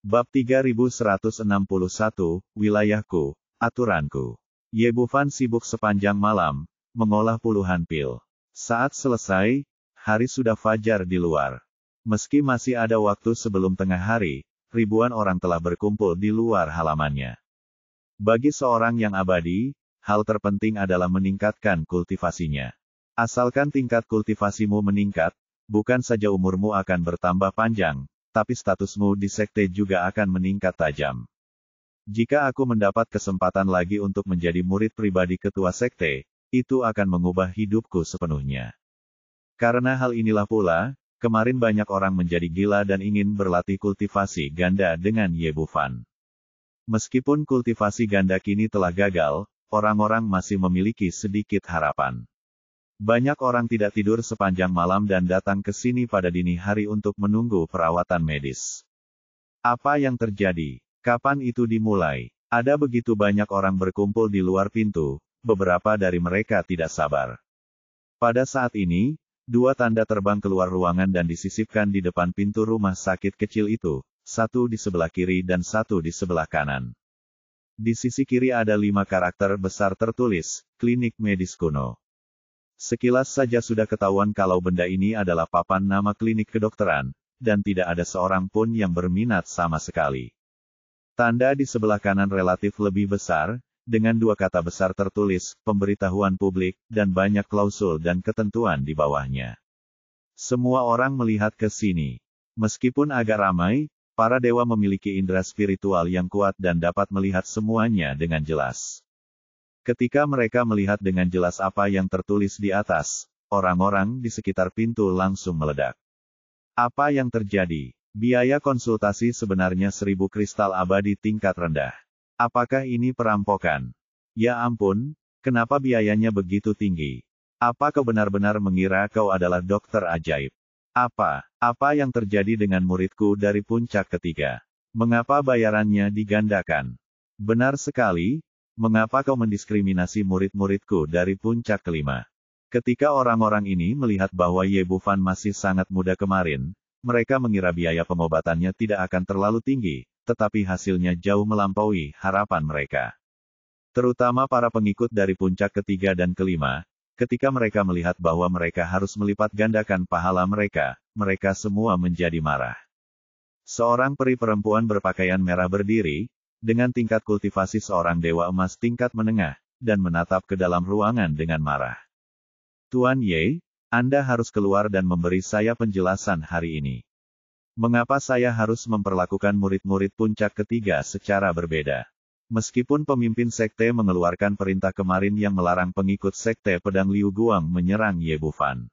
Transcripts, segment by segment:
Bab 3161, Wilayahku, Aturanku. Ye Bufan sibuk sepanjang malam, mengolah puluhan pil. Saat selesai, hari sudah fajar di luar. Meski masih ada waktu sebelum tengah hari, ribuan orang telah berkumpul di luar halamannya. Bagi seorang yang abadi, hal terpenting adalah meningkatkan kultivasinya. Asalkan tingkat kultivasimu meningkat, bukan saja umurmu akan bertambah panjang, tapi statusmu di sekte juga akan meningkat tajam. Jika aku mendapat kesempatan lagi untuk menjadi murid pribadi ketua sekte, itu akan mengubah hidupku sepenuhnya. Karena hal inilah pula, kemarin banyak orang menjadi gila dan ingin berlatih kultivasi ganda dengan Ye Bufan. Meskipun kultivasi ganda kini telah gagal, orang-orang masih memiliki sedikit harapan. Banyak orang tidak tidur sepanjang malam dan datang ke sini pada dini hari untuk menunggu perawatan medis. Apa yang terjadi? Kapan itu dimulai? Ada begitu banyak orang berkumpul di luar pintu, beberapa dari mereka tidak sabar. Pada saat ini, dua tanda terbang keluar ruangan dan disisipkan di depan pintu rumah sakit kecil itu, satu di sebelah kiri dan satu di sebelah kanan. Di sisi kiri ada 5 karakter besar tertulis, klinik medis kuno. Sekilas saja sudah ketahuan kalau benda ini adalah papan nama klinik kedokteran, dan tidak ada seorang pun yang berminat sama sekali. Tanda di sebelah kanan relatif lebih besar, dengan 2 kata besar tertulis, pemberitahuan publik, dan banyak klausul dan ketentuan di bawahnya. Semua orang melihat ke sini. Meskipun agak ramai, para dewa memiliki indera spiritual yang kuat dan dapat melihat semuanya dengan jelas. Ketika mereka melihat dengan jelas apa yang tertulis di atas, orang-orang di sekitar pintu langsung meledak. Apa yang terjadi? Biaya konsultasi sebenarnya 1000 kristal abadi tingkat rendah. Apakah ini perampokan? Ya ampun, kenapa biayanya begitu tinggi? Apa kau benar-benar mengira kau adalah dokter ajaib? Apa yang terjadi dengan muridku dari puncak ketiga? Mengapa bayarannya digandakan? Benar sekali. Mengapa kau mendiskriminasi murid-muridku dari puncak kelima? Ketika orang-orang ini melihat bahwa Ye Bufan masih sangat muda kemarin, mereka mengira biaya pengobatannya tidak akan terlalu tinggi, tetapi hasilnya jauh melampaui harapan mereka. Terutama para pengikut dari puncak ketiga dan kelima, ketika mereka melihat bahwa mereka harus melipat gandakan pahala mereka, mereka semua menjadi marah. Seorang peri perempuan berpakaian merah berdiri, dengan tingkat kultivasi seorang dewa emas tingkat menengah, dan menatap ke dalam ruangan dengan marah. Tuan Ye, Anda harus keluar dan memberi saya penjelasan hari ini. Mengapa saya harus memperlakukan murid-murid puncak ketiga secara berbeda? Meskipun pemimpin sekte mengeluarkan perintah kemarin yang melarang pengikut sekte pedang Liu Guang menyerang Ye Bufan.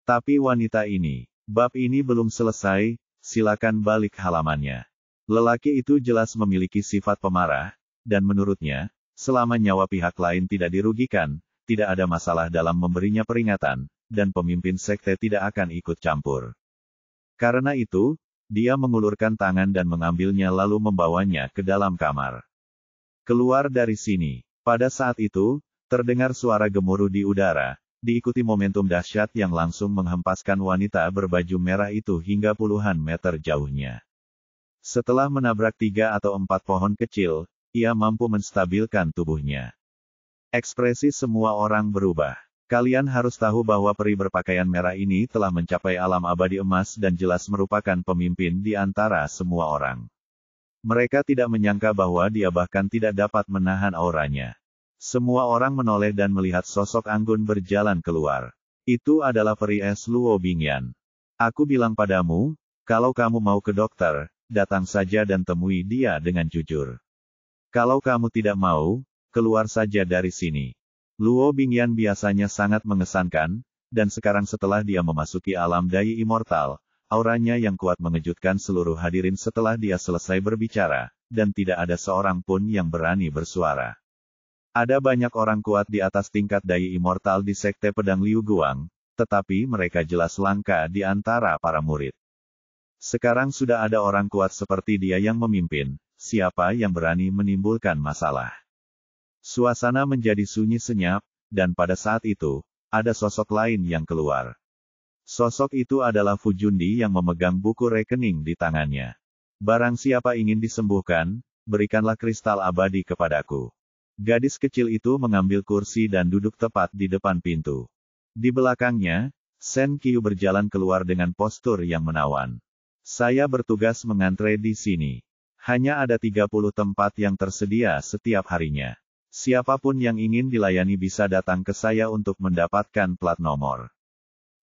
Tapi wanita ini, bab ini belum selesai, silakan balik halamannya. Lelaki itu jelas memiliki sifat pemarah, dan menurutnya, selama nyawa pihak lain tidak dirugikan, tidak ada masalah dalam memberinya peringatan, dan pemimpin sekte tidak akan ikut campur. Karena itu, dia mengulurkan tangan dan mengambilnya lalu membawanya ke dalam kamar. Keluar dari sini. Pada saat itu, terdengar suara gemuruh di udara, diikuti momentum dahsyat yang langsung menghempaskan wanita berbaju merah itu hingga puluhan meter jauhnya. Setelah menabrak 3 atau 4 pohon kecil, ia mampu menstabilkan tubuhnya. Ekspresi semua orang berubah. Kalian harus tahu bahwa peri berpakaian merah ini telah mencapai alam abadi emas dan jelas merupakan pemimpin di antara semua orang. Mereka tidak menyangka bahwa dia bahkan tidak dapat menahan auranya. Semua orang menoleh dan melihat sosok anggun berjalan keluar. Itu adalah peri es Luo Bingyan. Aku bilang padamu, kalau kamu mau ke dokter, datang saja dan temui dia dengan jujur. Kalau kamu tidak mau, keluar saja dari sini. Luo Bingyan biasanya sangat mengesankan, dan sekarang setelah dia memasuki alam dai immortal, auranya yang kuat mengejutkan seluruh hadirin setelah dia selesai berbicara, dan tidak ada seorang pun yang berani bersuara. Ada banyak orang kuat di atas tingkat dai immortal di sekte pedang Liu Guang, tetapi mereka jelas langka di antara para murid. Sekarang sudah ada orang kuat seperti dia yang memimpin, siapa yang berani menimbulkan masalah? Suasana menjadi sunyi senyap, dan pada saat itu, ada sosok lain yang keluar. Sosok itu adalah Fujundi yang memegang buku rekening di tangannya. Barang siapa ingin disembuhkan, berikanlah kristal abadi kepadaku. Gadis kecil itu mengambil kursi dan duduk tepat di depan pintu. Di belakangnya, Sen Qiu berjalan keluar dengan postur yang menawan. Saya bertugas mengantre di sini. Hanya ada 30 tempat yang tersedia setiap harinya. Siapapun yang ingin dilayani bisa datang ke saya untuk mendapatkan plat nomor.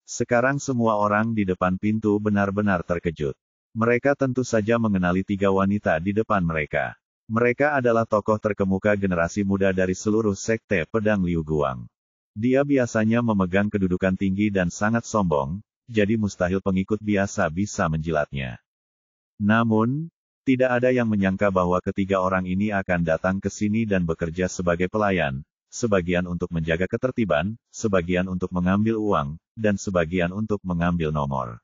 Sekarang semua orang di depan pintu benar-benar terkejut. Mereka tentu saja mengenali 3 wanita di depan mereka. Mereka adalah tokoh terkemuka generasi muda dari seluruh sekte pedang Liu Guang. Dia biasanya memegang kedudukan tinggi dan sangat sombong, jadi mustahil pengikut biasa bisa menjilatnya. Namun, tidak ada yang menyangka bahwa ketiga orang ini akan datang ke sini dan bekerja sebagai pelayan, sebagian untuk menjaga ketertiban, sebagian untuk mengambil uang, dan sebagian untuk mengambil nomor.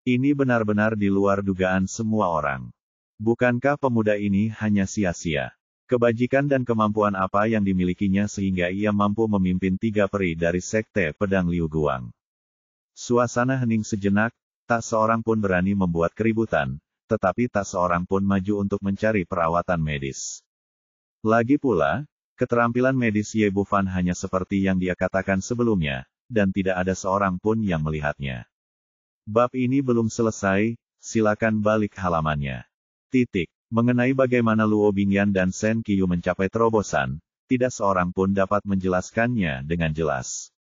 Ini benar-benar di luar dugaan semua orang. Bukankah pemuda ini hanya sia-sia? Kebajikan dan kemampuan apa yang dimilikinya sehingga ia mampu memimpin 3 peri dari sekte pedang Liu Guang? Suasana hening sejenak, tak seorang pun berani membuat keributan, tetapi tak seorang pun maju untuk mencari perawatan medis. Lagi pula, keterampilan medis Ye Bufan hanya seperti yang dia katakan sebelumnya, dan tidak ada seorang pun yang melihatnya. Bab ini belum selesai, silakan balik halamannya. Mengenai bagaimana Luo Bingyan dan Sen Qiu mencapai terobosan, tidak seorang pun dapat menjelaskannya dengan jelas.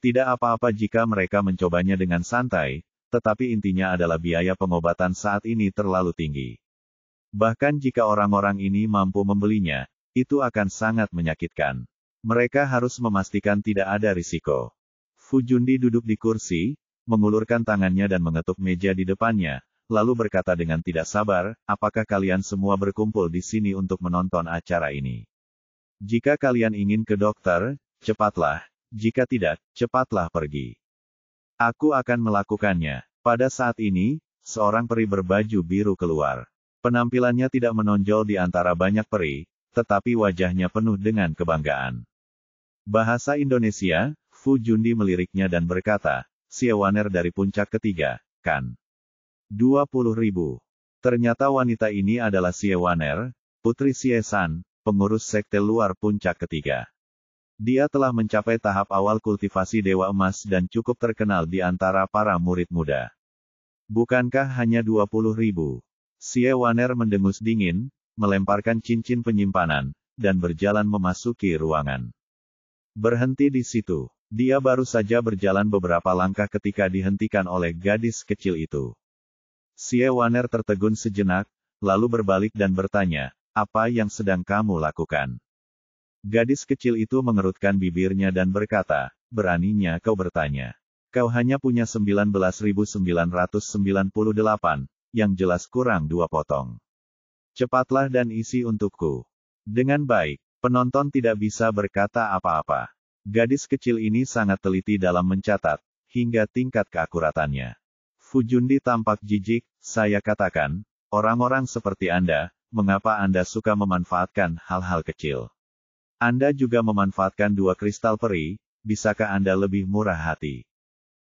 Tidak apa-apa jika mereka mencobanya dengan santai, tetapi intinya adalah biaya pengobatan saat ini terlalu tinggi. Bahkan jika orang-orang ini mampu membelinya, itu akan sangat menyakitkan. Mereka harus memastikan tidak ada risiko. Fu Jundi duduk di kursi, mengulurkan tangannya dan mengetuk meja di depannya, lalu berkata dengan tidak sabar, apakah kalian semua berkumpul di sini untuk menonton acara ini? Jika kalian ingin ke dokter, cepatlah, jika tidak, cepatlah pergi. Aku akan melakukannya. Pada saat ini, seorang peri berbaju biru keluar. Penampilannya tidak menonjol di antara banyak peri, tetapi wajahnya penuh dengan kebanggaan. Bahasa Indonesia, Fu Jundi meliriknya dan berkata, Xie Waner dari puncak ketiga, kan? 20.000. Ternyata wanita ini adalah Xie Waner, putri Xie San, pengurus sekte luar puncak ketiga. Dia telah mencapai tahap awal kultivasi Dewa Emas dan cukup terkenal di antara para murid muda. Bukankah hanya 20.000? Xie Waner mendengus dingin, melemparkan cincin penyimpanan, dan berjalan memasuki ruangan. Berhenti di situ. Dia baru saja berjalan beberapa langkah ketika dihentikan oleh gadis kecil itu. Xie Waner tertegun sejenak, lalu berbalik dan bertanya, apa yang sedang kamu lakukan? Gadis kecil itu mengerutkan bibirnya dan berkata, beraninya kau bertanya. Kau hanya punya 19.998, yang jelas kurang 2 potong. Cepatlah dan isi untukku. Dengan baik, penonton tidak bisa berkata apa-apa. Gadis kecil ini sangat teliti dalam mencatat, hingga tingkat keakuratannya. Fu Jundi tampak jijik, saya katakan, orang-orang seperti Anda, mengapa Anda suka memanfaatkan hal-hal kecil? Anda juga memanfaatkan 2 kristal peri, bisakah Anda lebih murah hati?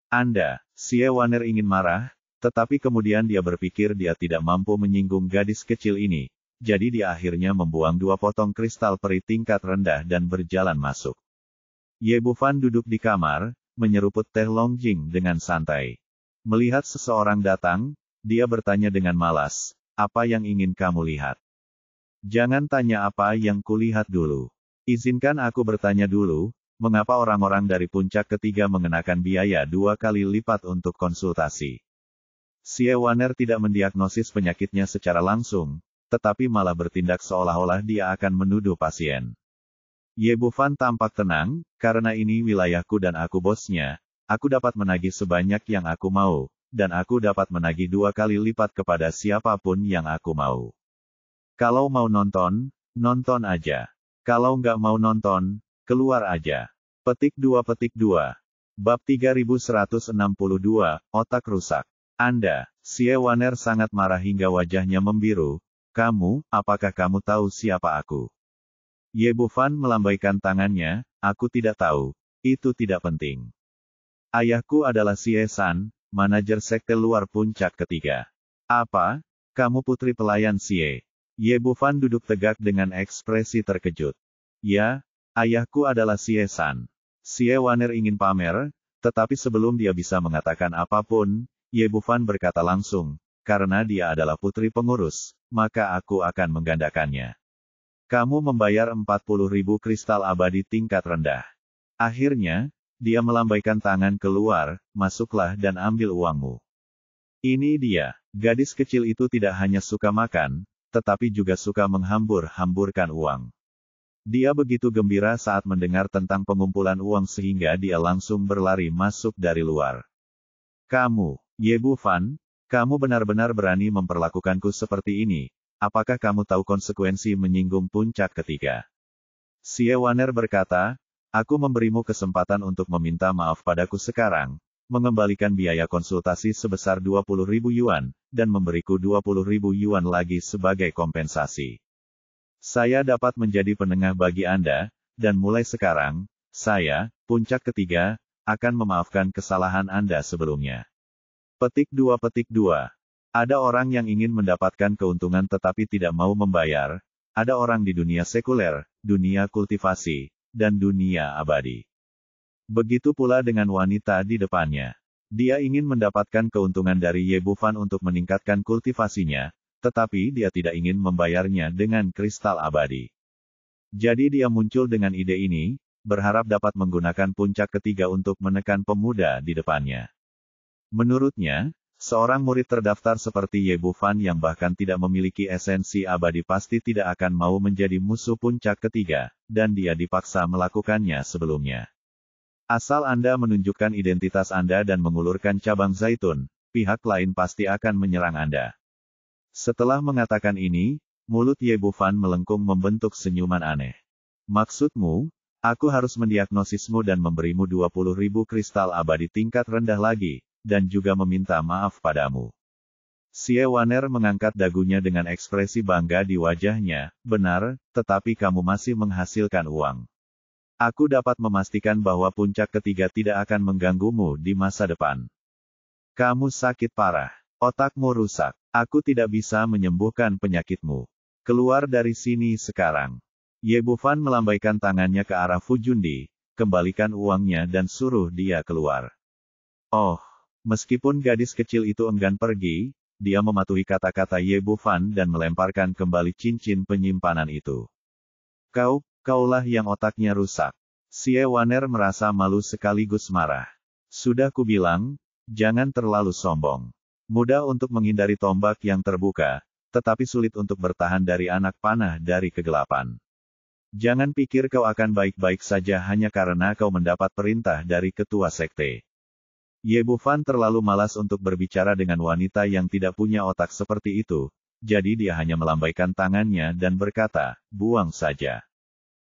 Anda, Xie Waner ingin marah, tetapi kemudian dia berpikir dia tidak mampu menyinggung gadis kecil ini, jadi dia akhirnya membuang 2 potong kristal peri tingkat rendah dan berjalan masuk. Ye Bufan duduk di kamar, menyeruput teh Longjing dengan santai. Melihat seseorang datang, dia bertanya dengan malas, apa yang ingin kamu lihat? Jangan tanya apa yang kulihat dulu. Izinkan aku bertanya dulu, mengapa orang-orang dari puncak ketiga mengenakan biaya 2 kali lipat untuk konsultasi? Xie Waner tidak mendiagnosis penyakitnya secara langsung, tetapi malah bertindak seolah-olah dia akan menuduh pasien. Ye Bufan tampak tenang, karena ini wilayahku dan aku bosnya, aku dapat menagih sebanyak yang aku mau, dan aku dapat menagih 2 kali lipat kepada siapapun yang aku mau. Kalau mau nonton, nonton aja. Kalau nggak mau nonton, keluar aja. Petik 2. Bab 3162, otak rusak. Anda, Xie Waner sangat marah hingga wajahnya membiru. Kamu, apakah kamu tahu siapa aku? Ye Bufan melambaikan tangannya, aku tidak tahu. Itu tidak penting. Ayahku adalah Xie San, manajer sekte luar puncak ketiga. Apa? kamu putri pelayan Xie. Ye Bufan duduk tegak dengan ekspresi terkejut. Ya, ayahku adalah Xie San. Xie Waner ingin pamer, tetapi sebelum dia bisa mengatakan apapun, Ye Bufan berkata langsung, karena dia adalah putri pengurus, maka aku akan menggandakannya. Kamu membayar 40.000 kristal abadi tingkat rendah. Akhirnya, dia melambaikan tangan keluar, masuklah dan ambil uangmu. Ini dia, gadis kecil itu tidak hanya suka makan, tetapi juga suka menghambur-hamburkan uang. Dia begitu gembira saat mendengar tentang pengumpulan uang sehingga dia langsung berlari masuk dari luar. Kamu, Ye Bufan, kamu benar-benar berani memperlakukanku seperti ini, apakah kamu tahu konsekuensi menyinggung puncak ketiga? Xie Waner berkata, aku memberimu kesempatan untuk meminta maaf padaku sekarang, mengembalikan biaya konsultasi sebesar 20.000 yuan, dan memberiku 20.000 yuan lagi sebagai kompensasi. Saya dapat menjadi penengah bagi Anda, dan mulai sekarang, saya, puncak ketiga, akan memaafkan kesalahan Anda sebelumnya. Petik 2. Ada orang yang ingin mendapatkan keuntungan tetapi tidak mau membayar, ada orang di dunia sekuler, dunia kultivasi, dan dunia abadi. Begitu pula dengan wanita di depannya. Dia ingin mendapatkan keuntungan dari Ye Bufan untuk meningkatkan kultivasinya, tetapi dia tidak ingin membayarnya dengan kristal abadi. Jadi dia muncul dengan ide ini, berharap dapat menggunakan puncak ketiga untuk menekan pemuda di depannya. Menurutnya, seorang murid terdaftar seperti Ye Bufan yang bahkan tidak memiliki esensi abadi pasti tidak akan mau menjadi musuh puncak ketiga, dan dia dipaksa melakukannya sebelumnya. Asal Anda menunjukkan identitas Anda dan mengulurkan cabang zaitun, pihak lain pasti akan menyerang Anda. Setelah mengatakan ini, mulut Ye Bufan melengkung membentuk senyuman aneh. Maksudmu, aku harus mendiagnosismu dan memberimu 20.000 kristal abadi tingkat rendah lagi, dan juga meminta maaf padamu. Xie Waner mengangkat dagunya dengan ekspresi bangga di wajahnya, benar, tetapi kamu masih menghasilkan uang. Aku dapat memastikan bahwa puncak ketiga tidak akan mengganggumu di masa depan. Kamu sakit parah. Otakmu rusak. Aku tidak bisa menyembuhkan penyakitmu. Keluar dari sini sekarang. Ye Bufan melambaikan tangannya ke arah Fu Jundi, kembalikan uangnya dan suruh dia keluar. Oh, meskipun gadis kecil itu enggan pergi, dia mematuhi kata-kata Ye Bufan dan melemparkan kembali cincin penyimpanan itu. Kaulah yang otaknya rusak. Xie Waner merasa malu sekaligus marah. Sudah kubilang, jangan terlalu sombong. Mudah untuk menghindari tombak yang terbuka, tetapi sulit untuk bertahan dari anak panah dari kegelapan. Jangan pikir kau akan baik-baik saja hanya karena kau mendapat perintah dari ketua sekte. Ye Bufan terlalu malas untuk berbicara dengan wanita yang tidak punya otak seperti itu, jadi dia hanya melambaikan tangannya dan berkata, buang saja.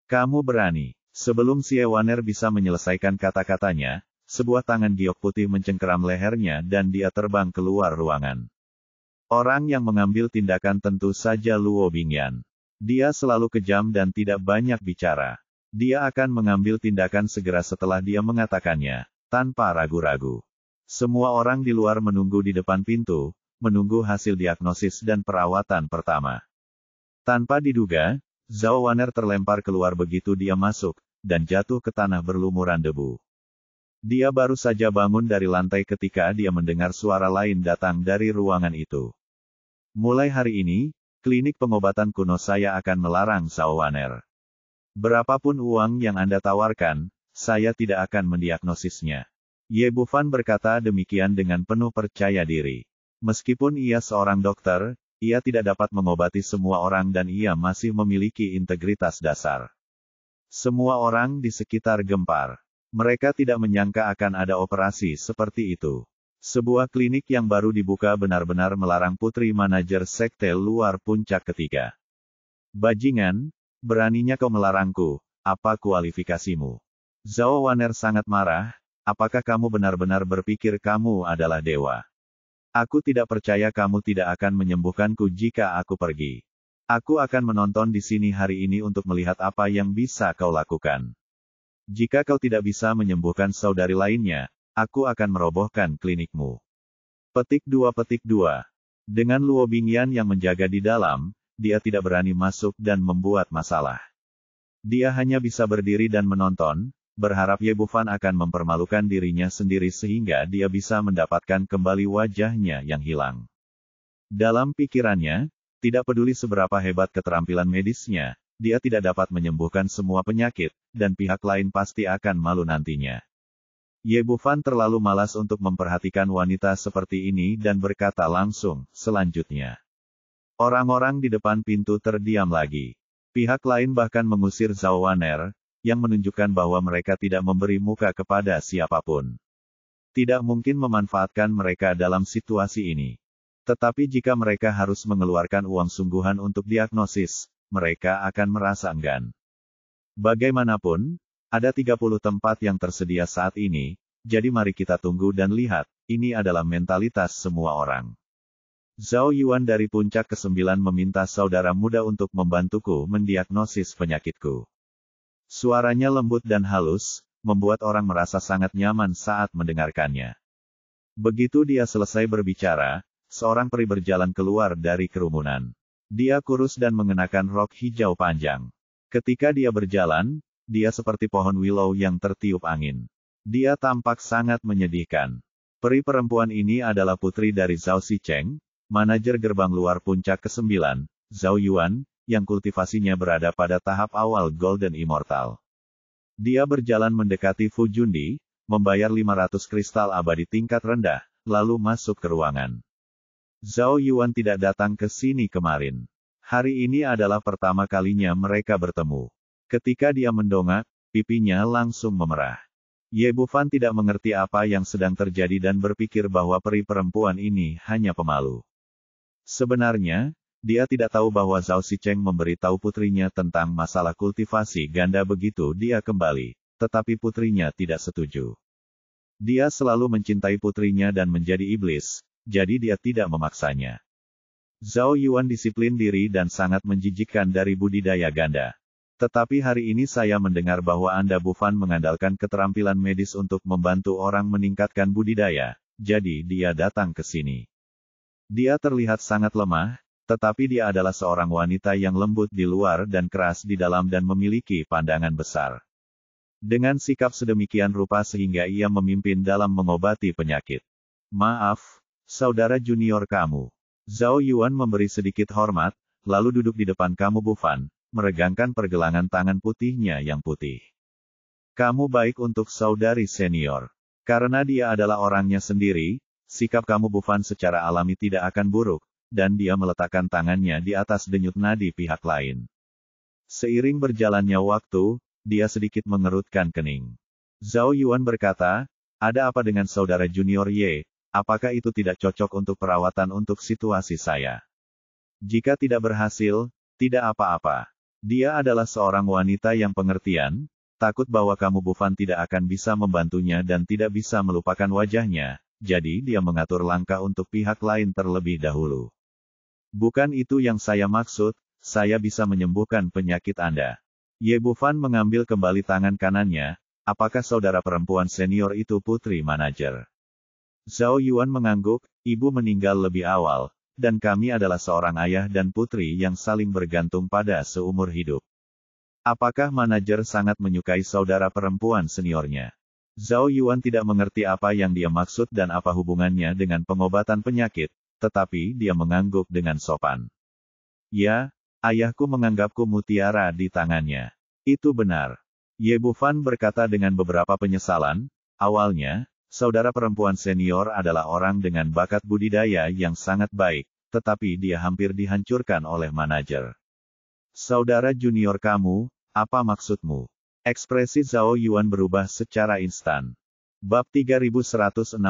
Kamu berani. Sebelum Xie Waner bisa menyelesaikan kata-katanya, sebuah tangan giok putih mencengkeram lehernya dan dia terbang keluar ruangan. Orang yang mengambil tindakan tentu saja Luo Bingyan. Dia selalu kejam dan tidak banyak bicara. Dia akan mengambil tindakan segera setelah dia mengatakannya, tanpa ragu-ragu. Semua orang di luar menunggu di depan pintu, menunggu hasil diagnosis dan perawatan pertama. Tanpa diduga, Zhao Waner terlempar keluar begitu dia masuk, dan jatuh ke tanah berlumuran debu. Dia baru saja bangun dari lantai ketika dia mendengar suara lain datang dari ruangan itu. Mulai hari ini, klinik pengobatan kuno saya akan melarang Zhao Waner. Berapapun uang yang Anda tawarkan, saya tidak akan mendiagnosisnya. Ye Bufan berkata demikian dengan penuh percaya diri. Meskipun ia seorang dokter, ia tidak dapat mengobati semua orang dan ia masih memiliki integritas dasar. Semua orang di sekitar gempar. Mereka tidak menyangka akan ada operasi seperti itu. Sebuah klinik yang baru dibuka benar-benar melarang putri manajer sekte luar puncak ketiga. Bajingan, beraninya kau melarangku, apa kualifikasimu? Zhao Waner sangat marah, apakah kamu benar-benar berpikir kamu adalah dewa? Aku tidak percaya kamu tidak akan menyembuhkanku jika aku pergi. Aku akan menonton di sini hari ini untuk melihat apa yang bisa kau lakukan. Jika kau tidak bisa menyembuhkan saudari lainnya, aku akan merobohkan klinikmu. Petik 2. Dengan Luo Bingyan yang menjaga di dalam, dia tidak berani masuk dan membuat masalah. Dia hanya bisa berdiri dan menonton, berharap Ye Bufan akan mempermalukan dirinya sendiri sehingga dia bisa mendapatkan kembali wajahnya yang hilang. Dalam pikirannya, tidak peduli seberapa hebat keterampilan medisnya, dia tidak dapat menyembuhkan semua penyakit, dan pihak lain pasti akan malu nantinya. Ye Bufan terlalu malas untuk memperhatikan wanita seperti ini dan berkata langsung, selanjutnya. Orang-orang di depan pintu terdiam lagi. Pihak lain bahkan mengusir Zhao Waner, yang menunjukkan bahwa mereka tidak memberi muka kepada siapapun. Tidak mungkin memanfaatkan mereka dalam situasi ini. Tetapi jika mereka harus mengeluarkan uang sungguhan untuk diagnosis, mereka akan merasa enggan. Bagaimanapun, ada 30 tempat yang tersedia saat ini, jadi mari kita tunggu dan lihat, ini adalah mentalitas semua orang. Zhao Yuan dari puncak ke-9 meminta saudara muda untuk membantuku mendiagnosis penyakitku. Suaranya lembut dan halus, membuat orang merasa sangat nyaman saat mendengarkannya. Begitu dia selesai berbicara, seorang peri berjalan keluar dari kerumunan. Dia kurus dan mengenakan rok hijau panjang. Ketika dia berjalan, dia seperti pohon willow yang tertiup angin. Dia tampak sangat menyedihkan. Peri perempuan ini adalah putri dari Zhao Sicheng, manajer gerbang luar puncak ke-9, Zhao Yuan, yang kultivasinya berada pada tahap awal Golden Immortal. Dia berjalan mendekati Fu Jundi, membayar 500 kristal abadi tingkat rendah, lalu masuk ke ruangan. Zhao Yuan tidak datang ke sini kemarin. Hari ini adalah pertama kalinya mereka bertemu. Ketika dia mendongak, pipinya langsung memerah. Ye Bufan tidak mengerti apa yang sedang terjadi dan berpikir bahwa peri perempuan ini hanya pemalu. Sebenarnya, dia tidak tahu bahwa Zhao Sicheng memberitahu putrinya tentang masalah kultivasi ganda begitu dia kembali, tetapi putrinya tidak setuju. Dia selalu mencintai putrinya dan menjadi iblis, jadi dia tidak memaksanya. Zhao Yuan disiplin diri dan sangat menjijikkan dari budidaya ganda. Tetapi hari ini saya mendengar bahwa Anda Bufan mengandalkan keterampilan medis untuk membantu orang meningkatkan budidaya, jadi dia datang ke sini. Dia terlihat sangat lemah, tetapi dia adalah seorang wanita yang lembut di luar dan keras di dalam dan memiliki pandangan besar. Dengan sikap sedemikian rupa sehingga ia memimpin dalam mengobati penyakit. Maaf, saudara junior kamu. Zhao Yuan memberi sedikit hormat, lalu duduk di depan kamu Bufan, meregangkan pergelangan tangan putihnya yang putih. Kamu baik untuk saudari senior. Karena dia adalah orangnya sendiri, sikap kamu Bufan secara alami tidak akan buruk, dan dia meletakkan tangannya di atas denyut nadi pihak lain. Seiring berjalannya waktu, dia sedikit mengerutkan kening. Zhao Yuan berkata, ada apa dengan saudara junior Ye, apakah itu tidak cocok untuk perawatan untuk situasi saya? Jika tidak berhasil, tidak apa-apa. Dia adalah seorang wanita yang pengertian, takut bahwa kamu Bufan tidak akan bisa membantunya dan tidak bisa melupakan wajahnya. Jadi dia mengatur langkah untuk pihak lain terlebih dahulu. Bukan itu yang saya maksud, saya bisa menyembuhkan penyakit Anda. Ye Bufan mengambil kembali tangan kanannya, apakah saudara perempuan senior itu putri manajer? Zhao Yuan mengangguk, ibu meninggal lebih awal, dan kami adalah seorang ayah dan putri yang saling bergantung pada seumur hidup. Apakah manajer sangat menyukai saudara perempuan seniornya? Zhao Yuan tidak mengerti apa yang dia maksud dan apa hubungannya dengan pengobatan penyakit, tetapi dia mengangguk dengan sopan. Ya, ayahku menganggapku mutiara di tangannya. Itu benar. Ye Bufan berkata dengan beberapa penyesalan, awalnya, saudara perempuan senior adalah orang dengan bakat budidaya yang sangat baik, tetapi dia hampir dihancurkan oleh manajer. Saudara junior kamu, apa maksudmu? Ekspresi Zhao Yuan berubah secara instan. Bab 3163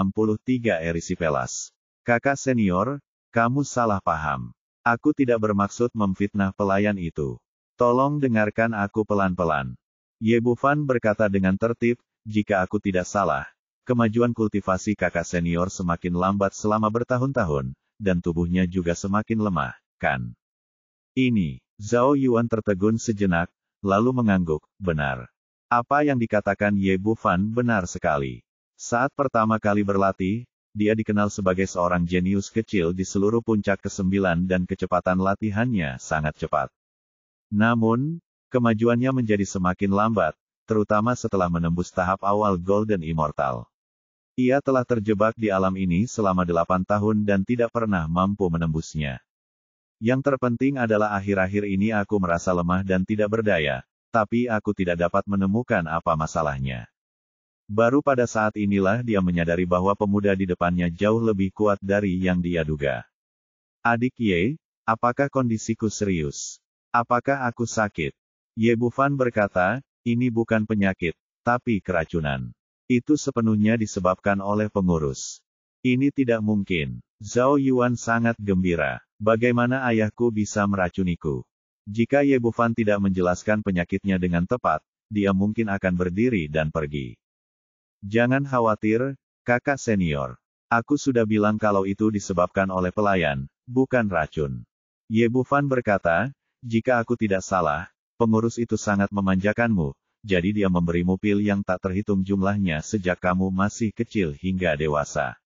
Erisipelas. Kakak senior, kamu salah paham. Aku tidak bermaksud memfitnah pelayan itu. Tolong dengarkan aku pelan-pelan. Ye Bufan berkata dengan tertib, jika aku tidak salah, kemajuan kultivasi kakak senior semakin lambat selama bertahun-tahun, dan tubuhnya juga semakin lemah, kan? Ini, Zhao Yuan tertegun sejenak, lalu mengangguk, benar. Apa yang dikatakan Ye Bufan benar sekali. Saat pertama kali berlatih, dia dikenal sebagai seorang jenius kecil di seluruh puncak ke-9 dan kecepatan latihannya sangat cepat. Namun, kemajuannya menjadi semakin lambat, terutama setelah menembus tahap awal Golden Immortal. Ia telah terjebak di alam ini selama 8 tahun dan tidak pernah mampu menembusnya. Yang terpenting adalah akhir-akhir ini aku merasa lemah dan tidak berdaya, tapi aku tidak dapat menemukan apa masalahnya. Baru pada saat inilah dia menyadari bahwa pemuda di depannya jauh lebih kuat dari yang dia duga. Adik Ye, apakah kondisiku serius? Apakah aku sakit? Ye Bufan berkata, ini bukan penyakit, tapi keracunan. Itu sepenuhnya disebabkan oleh pengurus. Ini tidak mungkin. Zhao Yuan sangat gembira. Bagaimana ayahku bisa meracuniku? Jika Ye Bufan tidak menjelaskan penyakitnya dengan tepat, dia mungkin akan berdiri dan pergi. Jangan khawatir, kakak senior. Aku sudah bilang kalau itu disebabkan oleh pelayan, bukan racun. Ye Bufan berkata, jika aku tidak salah, pengurus itu sangat memanjakanmu, jadi dia memberimu pil yang tak terhitung jumlahnya sejak kamu masih kecil hingga dewasa.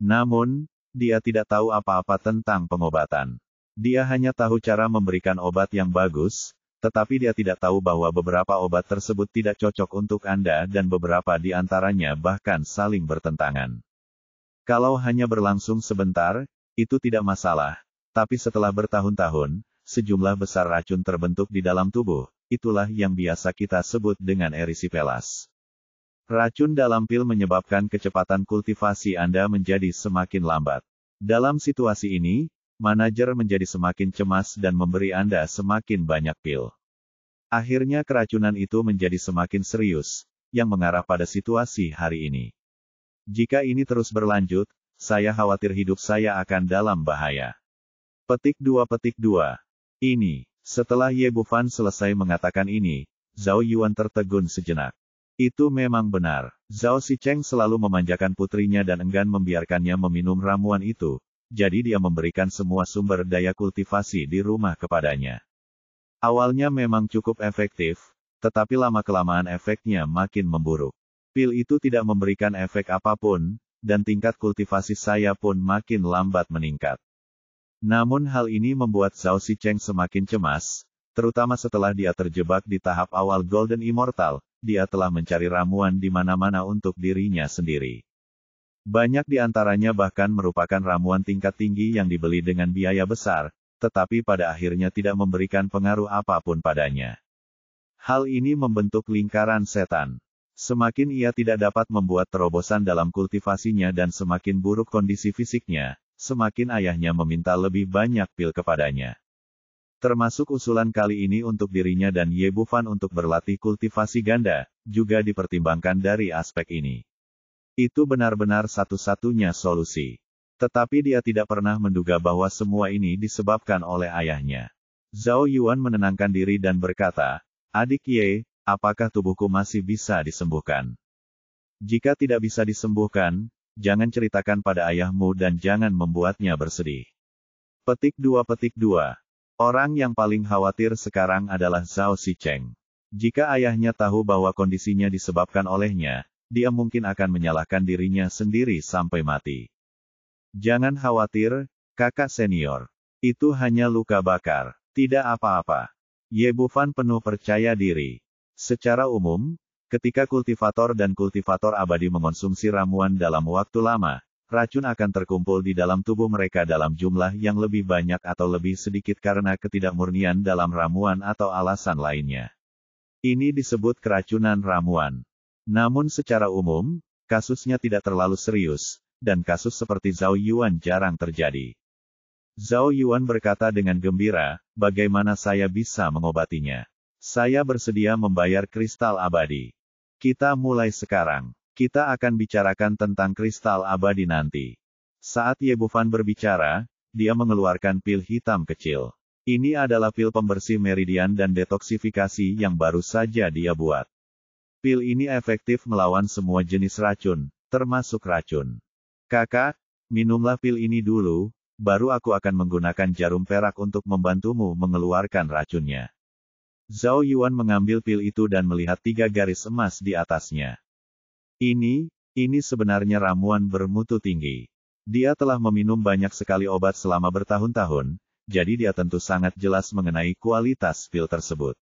Namun, dia tidak tahu apa-apa tentang pengobatan. Dia hanya tahu cara memberikan obat yang bagus, tetapi dia tidak tahu bahwa beberapa obat tersebut tidak cocok untuk Anda dan beberapa di antaranya bahkan saling bertentangan. Kalau hanya berlangsung sebentar, itu tidak masalah, tapi setelah bertahun-tahun, sejumlah besar racun terbentuk di dalam tubuh. Itulah yang biasa kita sebut dengan erisipelas. Racun dalam pil menyebabkan kecepatan kultivasi Anda menjadi semakin lambat. Dalam situasi ini, manajer menjadi semakin cemas dan memberi Anda semakin banyak pil. Akhirnya keracunan itu menjadi semakin serius, yang mengarah pada situasi hari ini. Jika ini terus berlanjut, saya khawatir hidup saya akan dalam bahaya. Petik 2. Ini. Setelah Ye Bufan selesai mengatakan ini, Zhao Yuan tertegun sejenak. Itu memang benar. Zhao Sicheng selalu memanjakan putrinya dan enggan membiarkannya meminum ramuan itu, jadi dia memberikan semua sumber daya kultivasi di rumah kepadanya. Awalnya memang cukup efektif, tetapi lama-kelamaan efeknya makin memburuk. Pil itu tidak memberikan efek apapun, dan tingkat kultivasi saya pun makin lambat meningkat. Namun hal ini membuat Zhao Sicheng semakin cemas, terutama setelah dia terjebak di tahap awal Golden Immortal, dia telah mencari ramuan di mana-mana untuk dirinya sendiri. Banyak di antaranya bahkan merupakan ramuan tingkat tinggi yang dibeli dengan biaya besar, tetapi pada akhirnya tidak memberikan pengaruh apapun padanya. Hal ini membentuk lingkaran setan. Semakin ia tidak dapat membuat terobosan dalam kultivasinya dan semakin buruk kondisi fisiknya, semakin ayahnya meminta lebih banyak pil kepadanya. Termasuk usulan kali ini untuk dirinya dan Ye Bufan untuk berlatih kultivasi ganda, juga dipertimbangkan dari aspek ini. Itu benar-benar satu-satunya solusi. Tetapi dia tidak pernah menduga bahwa semua ini disebabkan oleh ayahnya. Zhao Yuan menenangkan diri dan berkata, Adik Ye, apakah tubuhku masih bisa disembuhkan? Jika tidak bisa disembuhkan, jangan ceritakan pada ayahmu dan jangan membuatnya bersedih. Petik 2. Orang yang paling khawatir sekarang adalah Zhao Sicheng. Jika ayahnya tahu bahwa kondisinya disebabkan olehnya, dia mungkin akan menyalahkan dirinya sendiri sampai mati. Jangan khawatir, kakak senior. Itu hanya luka bakar, tidak apa-apa. Ye Bufan penuh percaya diri. Secara umum, ketika kultivator dan kultivator abadi mengonsumsi ramuan dalam waktu lama, racun akan terkumpul di dalam tubuh mereka dalam jumlah yang lebih banyak atau lebih sedikit karena ketidakmurnian dalam ramuan atau alasan lainnya. Ini disebut keracunan ramuan. Namun secara umum, kasusnya tidak terlalu serius, dan kasus seperti Zhao Yuan jarang terjadi. Zhao Yuan berkata dengan gembira, bagaimana saya bisa mengobatinya? Saya bersedia membayar kristal abadi. Kita mulai sekarang. Kita akan bicarakan tentang kristal abadi nanti. Saat Ye Bufan berbicara, dia mengeluarkan pil hitam kecil. Ini adalah pil pembersih meridian dan detoksifikasi yang baru saja dia buat. Pil ini efektif melawan semua jenis racun, termasuk racun. Kakak, minumlah pil ini dulu, baru aku akan menggunakan jarum perak untuk membantumu mengeluarkan racunnya. Zhao Yuan mengambil pil itu dan melihat 3 garis emas di atasnya. Ini Ini sebenarnya ramuan bermutu tinggi. Dia telah meminum banyak sekali obat selama bertahun-tahun, jadi dia tentu sangat jelas mengenai kualitas pil tersebut.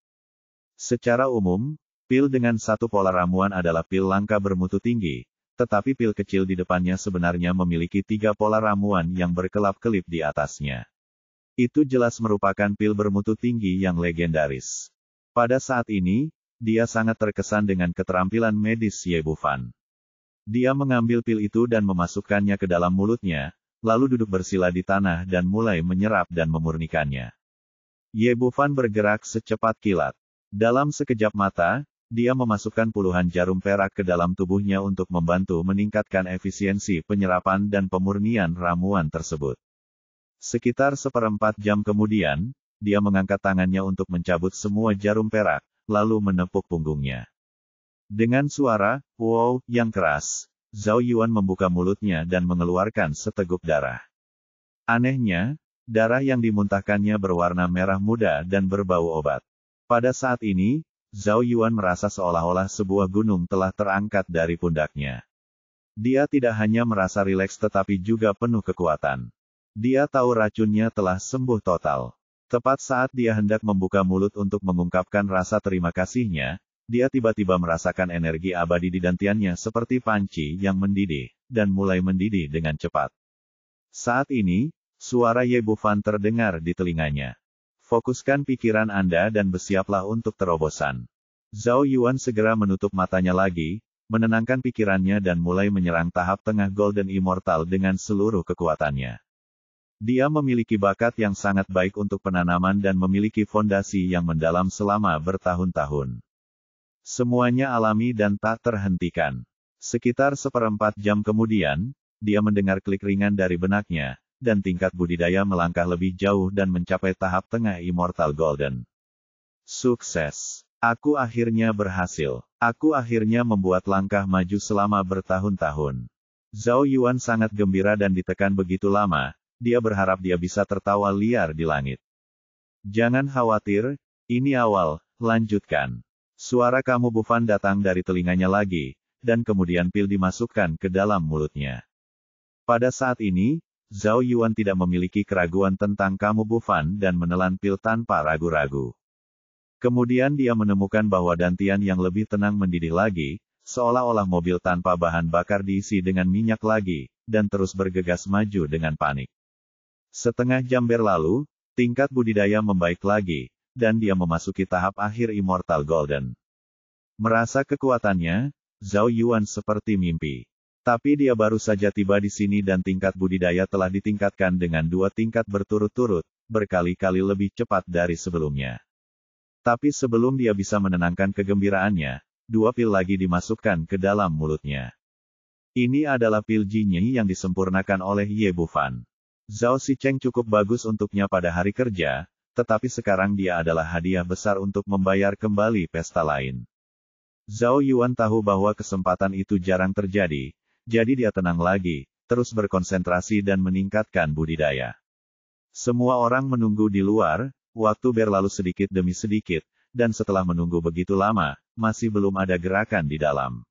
Secara umum, pil dengan satu pola ramuan adalah pil langka bermutu tinggi, tetapi pil kecil di depannya sebenarnya memiliki 3 pola ramuan yang berkelap-kelip di atasnya. Itu jelas merupakan pil bermutu tinggi yang legendaris. Pada saat ini, dia sangat terkesan dengan keterampilan medis Ye Bufan. Dia mengambil pil itu dan memasukkannya ke dalam mulutnya, lalu duduk bersila di tanah dan mulai menyerap dan memurnikannya. Ye Bufan bergerak secepat kilat. Dalam sekejap mata, dia memasukkan puluhan jarum perak ke dalam tubuhnya untuk membantu meningkatkan efisiensi penyerapan dan pemurnian ramuan tersebut. Sekitar 1/4 jam kemudian, dia mengangkat tangannya untuk mencabut semua jarum perak, lalu menepuk punggungnya. Dengan suara, "wow," yang keras, Zhao Yuan membuka mulutnya dan mengeluarkan seteguk darah. Anehnya, darah yang dimuntahkannya berwarna merah muda dan berbau obat. Pada saat ini, Zhao Yuan merasa seolah-olah sebuah gunung telah terangkat dari pundaknya. Dia tidak hanya merasa rileks tetapi juga penuh kekuatan. Dia tahu racunnya telah sembuh total. Tepat saat dia hendak membuka mulut untuk mengungkapkan rasa terima kasihnya, dia tiba-tiba merasakan energi abadi di dantiannya seperti panci yang mendidih, dan mulai mendidih dengan cepat. Saat ini, suara Ye Bufan terdengar di telinganya. Fokuskan pikiran Anda dan bersiaplah untuk terobosan. Zhao Yuan segera menutup matanya lagi, menenangkan pikirannya dan mulai menyerang tahap tengah Golden Immortal dengan seluruh kekuatannya. Dia memiliki bakat yang sangat baik untuk penanaman dan memiliki fondasi yang mendalam selama bertahun-tahun. Semuanya alami dan tak terhentikan. Sekitar 1/4 jam kemudian, dia mendengar klik ringan dari benaknya, dan tingkat budidaya melangkah lebih jauh dan mencapai tahap tengah Immortal Golden. Sukses! Aku akhirnya berhasil. Aku akhirnya membuat langkah maju selama bertahun-tahun. Zhao Yuan sangat gembira dan ditekan begitu lama, dia berharap dia bisa tertawa liar di langit. Jangan khawatir, ini awal, lanjutkan. Suara kamu Bufan datang dari telinganya lagi, dan kemudian pil dimasukkan ke dalam mulutnya. Pada saat ini, Zhao Yuan tidak memiliki keraguan tentang kamu Bufan dan menelan pil tanpa ragu-ragu. Kemudian dia menemukan bahwa dantian yang lebih tenang mendidih lagi, seolah-olah mobil tanpa bahan bakar diisi dengan minyak lagi, dan terus bergegas maju dengan panik. Setengah jam berlalu, tingkat budidaya membaik lagi, dan dia memasuki tahap akhir Immortal Golden. Merasa kekuatannya, Zhao Yuan seperti mimpi. Tapi dia baru saja tiba di sini dan tingkat budidaya telah ditingkatkan dengan 2 tingkat berturut-turut, berkali-kali lebih cepat dari sebelumnya. Tapi sebelum dia bisa menenangkan kegembiraannya, 2 pil lagi dimasukkan ke dalam mulutnya. Ini adalah pil Jinyi yang disempurnakan oleh Ye Bufan. Zhao Sicheng cukup bagus untuknya pada hari kerja, tetapi sekarang dia adalah hadiah besar untuk membayar kembali pesta lain. Zhao Yuan tahu bahwa kesempatan itu jarang terjadi, jadi dia tenang lagi, terus berkonsentrasi dan meningkatkan budidaya. Semua orang menunggu di luar, waktu berlalu sedikit demi sedikit, dan setelah menunggu begitu lama, masih belum ada gerakan di dalam.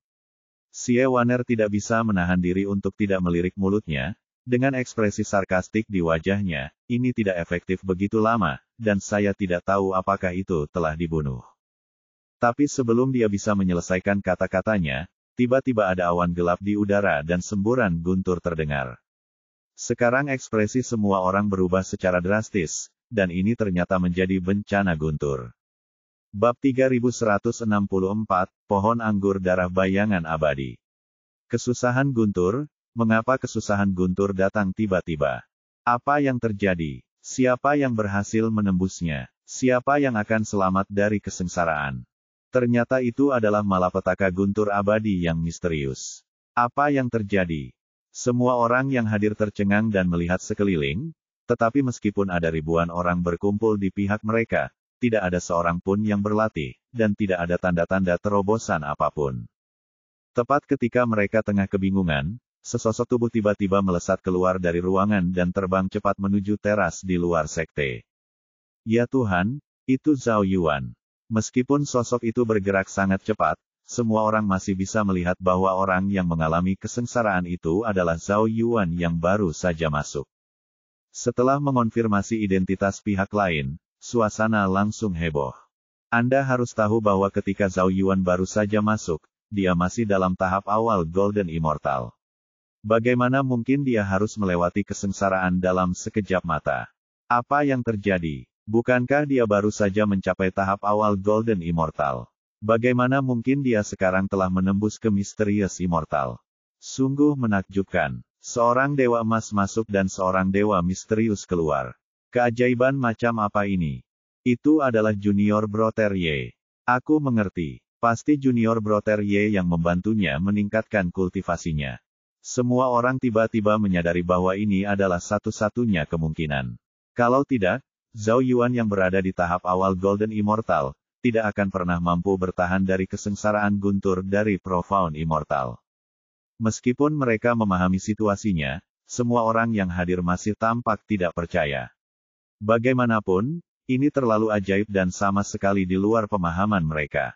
Xie Waner tidak bisa menahan diri untuk tidak melirik mulutnya, dengan ekspresi sarkastik di wajahnya, ini tidak efektif begitu lama, dan saya tidak tahu apakah itu telah dibunuh. Tapi sebelum dia bisa menyelesaikan kata-katanya, tiba-tiba ada awan gelap di udara dan semburan guntur terdengar. Sekarang ekspresi semua orang berubah secara drastis, dan ini ternyata menjadi bencana guntur. Bab 3164, Pohon Anggur Darah Bayangan Abadi. Kesusahan guntur, mengapa kesusahan guntur datang tiba-tiba? Apa yang terjadi? Siapa yang berhasil menembusnya? Siapa yang akan selamat dari kesengsaraan? Ternyata itu adalah malapetaka guntur abadi yang misterius. Apa yang terjadi? Semua orang yang hadir tercengang dan melihat sekeliling, tetapi meskipun ada ribuan orang berkumpul di pihak mereka, tidak ada seorang pun yang berlatih, dan tidak ada tanda-tanda terobosan apapun. Tepat ketika mereka tengah kebingungan, sesosok tubuh tiba-tiba melesat keluar dari ruangan dan terbang cepat menuju teras di luar sekte. Ya Tuhan, itu Zhao Yuan. Meskipun sosok itu bergerak sangat cepat, semua orang masih bisa melihat bahwa orang yang mengalami kesengsaraan itu adalah Zhao Yuan yang baru saja masuk. Setelah mengonfirmasi identitas pihak lain, suasana langsung heboh. Anda harus tahu bahwa ketika Zhao Yuan baru saja masuk, dia masih dalam tahap awal Golden Immortal. Bagaimana mungkin dia harus melewati kesengsaraan dalam sekejap mata? Apa yang terjadi? Bukankah dia baru saja mencapai tahap awal Golden Immortal? Bagaimana mungkin dia sekarang telah menembus ke Mysterious Immortal? Sungguh menakjubkan. Seorang dewa emas masuk dan seorang dewa misterius keluar. Keajaiban macam apa ini? Itu adalah Junior Brother Ye. Aku mengerti. Pasti Junior Brother Ye yang membantunya meningkatkan kultivasinya. Semua orang tiba-tiba menyadari bahwa ini adalah satu-satunya kemungkinan. Kalau tidak, Zhao Yuan yang berada di tahap awal Golden Immortal, tidak akan pernah mampu bertahan dari kesengsaraan guntur dari Profound Immortal. Meskipun mereka memahami situasinya, semua orang yang hadir masih tampak tidak percaya. Bagaimanapun, ini terlalu ajaib dan sama sekali di luar pemahaman mereka.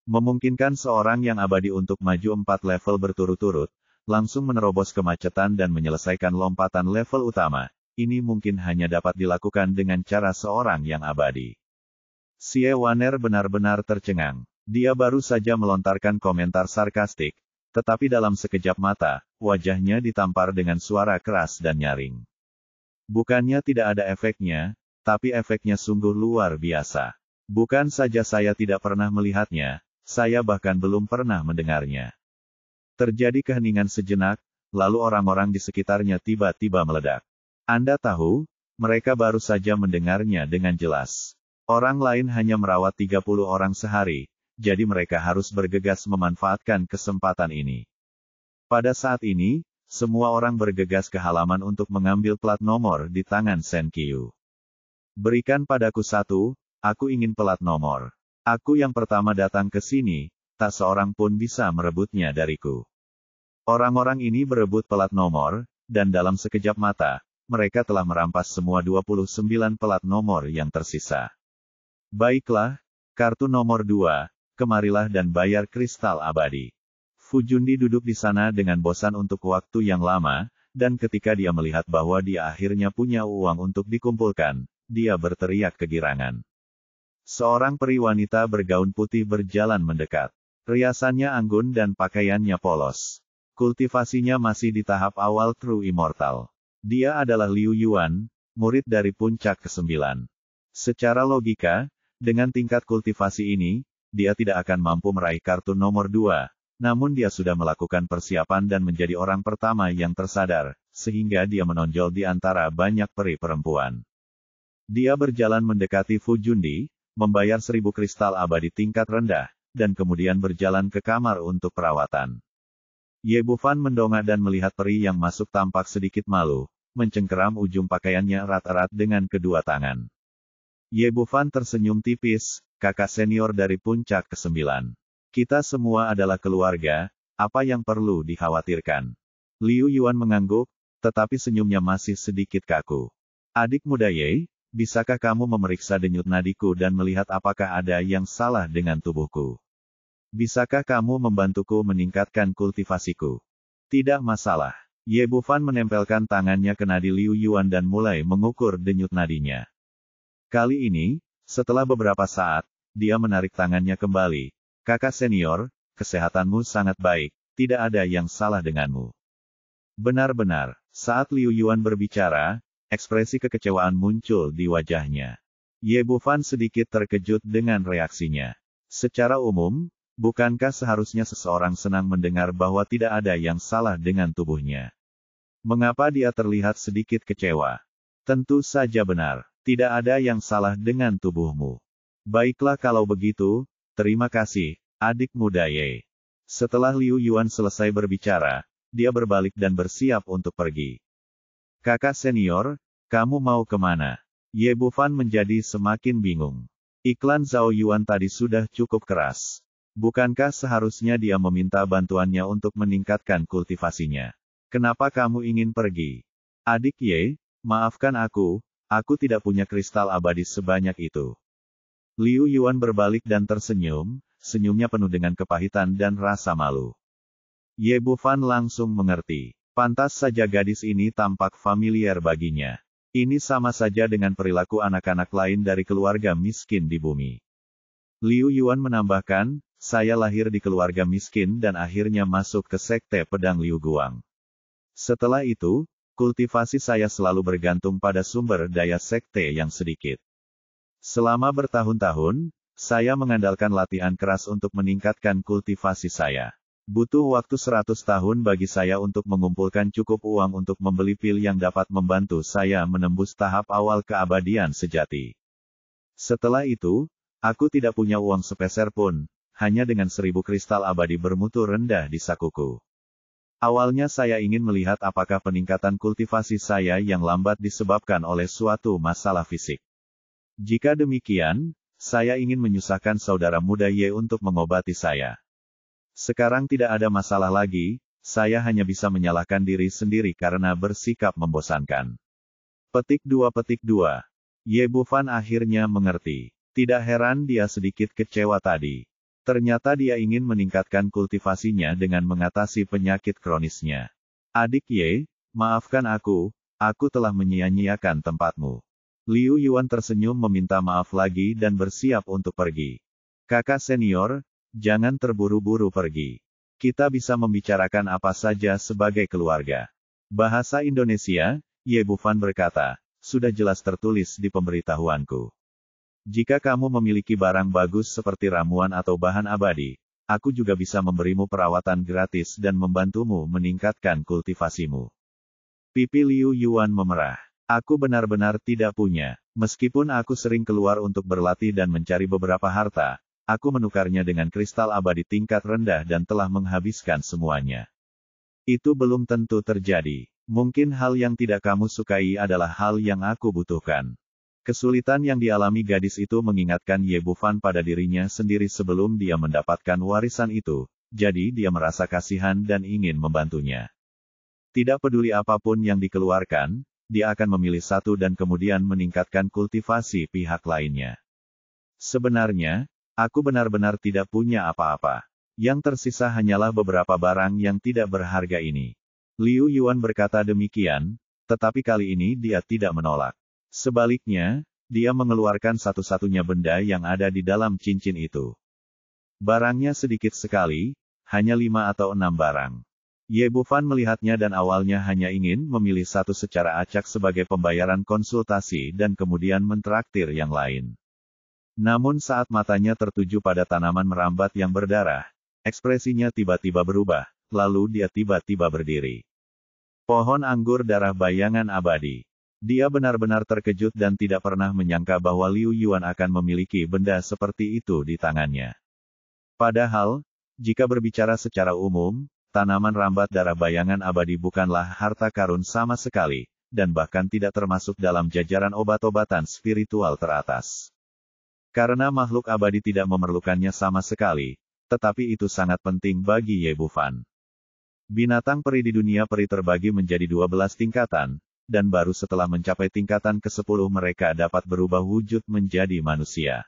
Memungkinkan seorang yang abadi untuk maju 4 level berturut-turut, langsung menerobos kemacetan dan menyelesaikan lompatan level utama, ini mungkin hanya dapat dilakukan dengan cara seorang yang abadi. Xie Waner benar-benar tercengang. Dia baru saja melontarkan komentar sarkastik, tetapi dalam sekejap mata, wajahnya ditampar dengan suara keras dan nyaring. Bukannya tidak ada efeknya, tapi efeknya sungguh luar biasa. Bukan saja saya tidak pernah melihatnya, saya bahkan belum pernah mendengarnya. Terjadi keheningan sejenak, lalu orang-orang di sekitarnya tiba-tiba meledak. Anda tahu, mereka baru saja mendengarnya dengan jelas. Orang lain hanya merawat 30 orang sehari, jadi mereka harus bergegas memanfaatkan kesempatan ini. Pada saat ini, semua orang bergegas ke halaman untuk mengambil plat nomor di tangan Shen Qiu. Berikan padaku satu, aku ingin plat nomor. Aku yang pertama datang ke sini, tak seorang pun bisa merebutnya dariku. Orang-orang ini berebut plat nomor, dan dalam sekejap mata, mereka telah merampas semua 29 plat nomor yang tersisa. Baiklah, kartu nomor 2, kemarilah dan bayar kristal abadi. Fu Jundi duduk di sana dengan bosan untuk waktu yang lama, dan ketika dia melihat bahwa dia akhirnya punya uang untuk dikumpulkan, dia berteriak kegirangan. Seorang peri wanita bergaun putih berjalan mendekat. Riasannya anggun dan pakaiannya polos. Kultivasinya masih di tahap awal True Immortal. Dia adalah Liu Yuan, murid dari puncak ke-9. Secara logika, dengan tingkat kultivasi ini, dia tidak akan mampu meraih kartu nomor 2, namun dia sudah melakukan persiapan dan menjadi orang pertama yang tersadar, sehingga dia menonjol di antara banyak peri perempuan. Dia berjalan mendekati Fu Jundi, membayar 1000 kristal abadi tingkat rendah, dan kemudian berjalan ke kamar untuk perawatan. Ye Bufan mendongak dan melihat peri yang masuk tampak sedikit malu, mencengkeram ujung pakaiannya erat-erat dengan kedua tangan. Ye Bufan tersenyum tipis, kakak senior dari puncak ke-9. Kita semua adalah keluarga, apa yang perlu dikhawatirkan? Liu Yuan mengangguk, tetapi senyumnya masih sedikit kaku. Adik muda Ye, bisakah kamu memeriksa denyut nadiku dan melihat apakah ada yang salah dengan tubuhku? Bisakah kamu membantuku meningkatkan kultivasiku? Tidak masalah. Ye Bufan menempelkan tangannya ke nadi Liu Yuan dan mulai mengukur denyut nadinya. Kali ini, setelah beberapa saat, dia menarik tangannya kembali. Kakak senior, kesehatanmu sangat baik, tidak ada yang salah denganmu. Benar-benar, saat Liu Yuan berbicara, ekspresi kekecewaan muncul di wajahnya. Ye Bufan sedikit terkejut dengan reaksinya. Secara umum, bukankah seharusnya seseorang senang mendengar bahwa tidak ada yang salah dengan tubuhnya? Mengapa dia terlihat sedikit kecewa? Tentu saja benar, tidak ada yang salah dengan tubuhmu. Baiklah kalau begitu, terima kasih, adik muda Ye. Setelah Liu Yuan selesai berbicara, dia berbalik dan bersiap untuk pergi. Kakak senior, kamu mau kemana? Ye Bufan menjadi semakin bingung. Iklan Zhao Yuan tadi sudah cukup keras. Bukankah seharusnya dia meminta bantuannya untuk meningkatkan kultivasinya? Kenapa kamu ingin pergi? Adik Ye, maafkan aku tidak punya kristal abadi sebanyak itu. Liu Yuan berbalik dan tersenyum, senyumnya penuh dengan kepahitan dan rasa malu. Ye Bufan langsung mengerti. Pantas saja gadis ini tampak familiar baginya. Ini sama saja dengan perilaku anak-anak lain dari keluarga miskin di bumi. Liu Yuan menambahkan, saya lahir di keluarga miskin dan akhirnya masuk ke sekte pedang Liu Guang. Setelah itu, kultivasi saya selalu bergantung pada sumber daya sekte yang sedikit. Selama bertahun-tahun, saya mengandalkan latihan keras untuk meningkatkan kultivasi saya. Butuh waktu 100 tahun bagi saya untuk mengumpulkan cukup uang untuk membeli pil yang dapat membantu saya menembus tahap awal keabadian sejati. Setelah itu, aku tidak punya uang sepeser pun, hanya dengan 1000 kristal abadi bermutu rendah di sakuku. Awalnya saya ingin melihat apakah peningkatan kultivasi saya yang lambat disebabkan oleh suatu masalah fisik. Jika demikian, saya ingin menyusahkan saudara muda Ye untuk mengobati saya. Sekarang tidak ada masalah lagi, saya hanya bisa menyalahkan diri sendiri karena bersikap membosankan. Petik 2. Ye Bufan akhirnya mengerti. Tidak heran dia sedikit kecewa tadi. Ternyata dia ingin meningkatkan kultivasinya dengan mengatasi penyakit kronisnya. Adik Ye, maafkan aku telah menyia-nyiakan tempatmu. Liu Yuan tersenyum meminta maaf lagi dan bersiap untuk pergi. Kakak senior, jangan terburu-buru pergi. Kita bisa membicarakan apa saja sebagai keluarga. Bahasa Indonesia, Ye Bufan berkata, sudah jelas tertulis di pemberitahuanku. Jika kamu memiliki barang bagus seperti ramuan atau bahan abadi, aku juga bisa memberimu perawatan gratis dan membantumu meningkatkan kultivasimu. Pipi Liu Yuan memerah. Aku benar-benar tidak punya. Meskipun aku sering keluar untuk berlatih dan mencari beberapa harta, aku menukarnya dengan kristal abadi tingkat rendah dan telah menghabiskan semuanya. Itu belum tentu terjadi. Mungkin hal yang tidak kamu sukai adalah hal yang aku butuhkan. Kesulitan yang dialami gadis itu mengingatkan Ye Bufan pada dirinya sendiri sebelum dia mendapatkan warisan itu, jadi dia merasa kasihan dan ingin membantunya. Tidak peduli apapun yang dikeluarkan, dia akan memilih satu dan kemudian meningkatkan kultivasi pihak lainnya. Sebenarnya, aku benar-benar tidak punya apa-apa. Yang tersisa hanyalah beberapa barang yang tidak berharga ini. Liu Yuan berkata demikian, tetapi kali ini dia tidak menolak. Sebaliknya, dia mengeluarkan satu-satunya benda yang ada di dalam cincin itu. Barangnya sedikit sekali, hanya 5 atau 6 barang. Ye Bufan melihatnya dan awalnya hanya ingin memilih satu secara acak sebagai pembayaran konsultasi dan kemudian mentraktir yang lain. Namun saat matanya tertuju pada tanaman merambat yang berdarah, ekspresinya tiba-tiba berubah, lalu dia tiba-tiba berdiri. Pohon anggur darah bayangan abadi. Dia benar-benar terkejut dan tidak pernah menyangka bahwa Liu Yuan akan memiliki benda seperti itu di tangannya. Padahal, jika berbicara secara umum, tanaman rambat darah bayangan abadi bukanlah harta karun sama sekali, dan bahkan tidak termasuk dalam jajaran obat-obatan spiritual teratas. Karena makhluk abadi tidak memerlukannya sama sekali, tetapi itu sangat penting bagi Ye Bufan. Binatang peri di dunia peri terbagi menjadi 12 tingkatan, dan baru setelah mencapai tingkatan ke-10 mereka dapat berubah wujud menjadi manusia.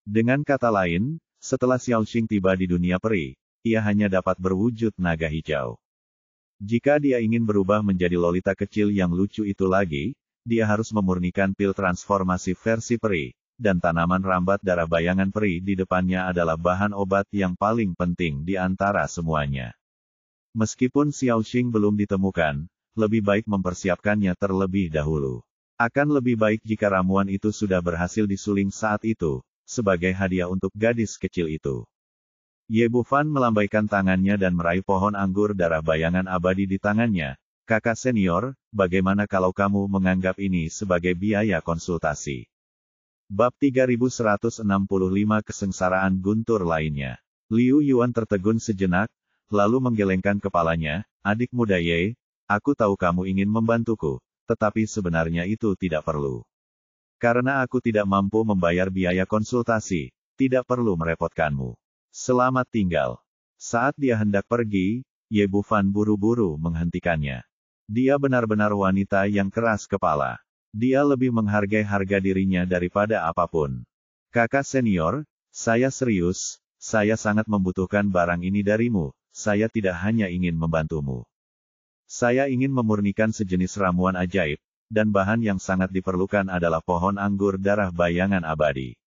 Dengan kata lain, setelah Xiaoxing tiba di dunia peri, ia hanya dapat berwujud naga hijau. Jika dia ingin berubah menjadi lolita kecil yang lucu itu lagi, dia harus memurnikan pil transformasi versi peri, dan tanaman rambat darah bayangan peri di depannya adalah bahan obat yang paling penting di antara semuanya. Meskipun Xiaoxing belum ditemukan, lebih baik mempersiapkannya terlebih dahulu. Akan lebih baik jika ramuan itu sudah berhasil disuling saat itu, sebagai hadiah untuk gadis kecil itu. Ye Bufan melambaikan tangannya dan meraih pohon anggur darah bayangan abadi di tangannya. Kakak senior, bagaimana kalau kamu menganggap ini sebagai biaya konsultasi? Bab 3165 Kesengsaraan Guntur lainnya. Liu Yuan tertegun sejenak, lalu menggelengkan kepalanya. Adik muda Ye, aku tahu kamu ingin membantuku, tetapi sebenarnya itu tidak perlu. Karena aku tidak mampu membayar biaya konsultasi, tidak perlu merepotkanmu. Selamat tinggal. Saat dia hendak pergi, Ye Bufan buru-buru menghentikannya. Dia benar-benar wanita yang keras kepala. Dia lebih menghargai harga dirinya daripada apapun. Kakak senior, saya serius, saya sangat membutuhkan barang ini darimu, saya tidak hanya ingin membantumu. Saya ingin memurnikan sejenis ramuan ajaib, dan bahan yang sangat diperlukan adalah pohon anggur darah bayangan abadi.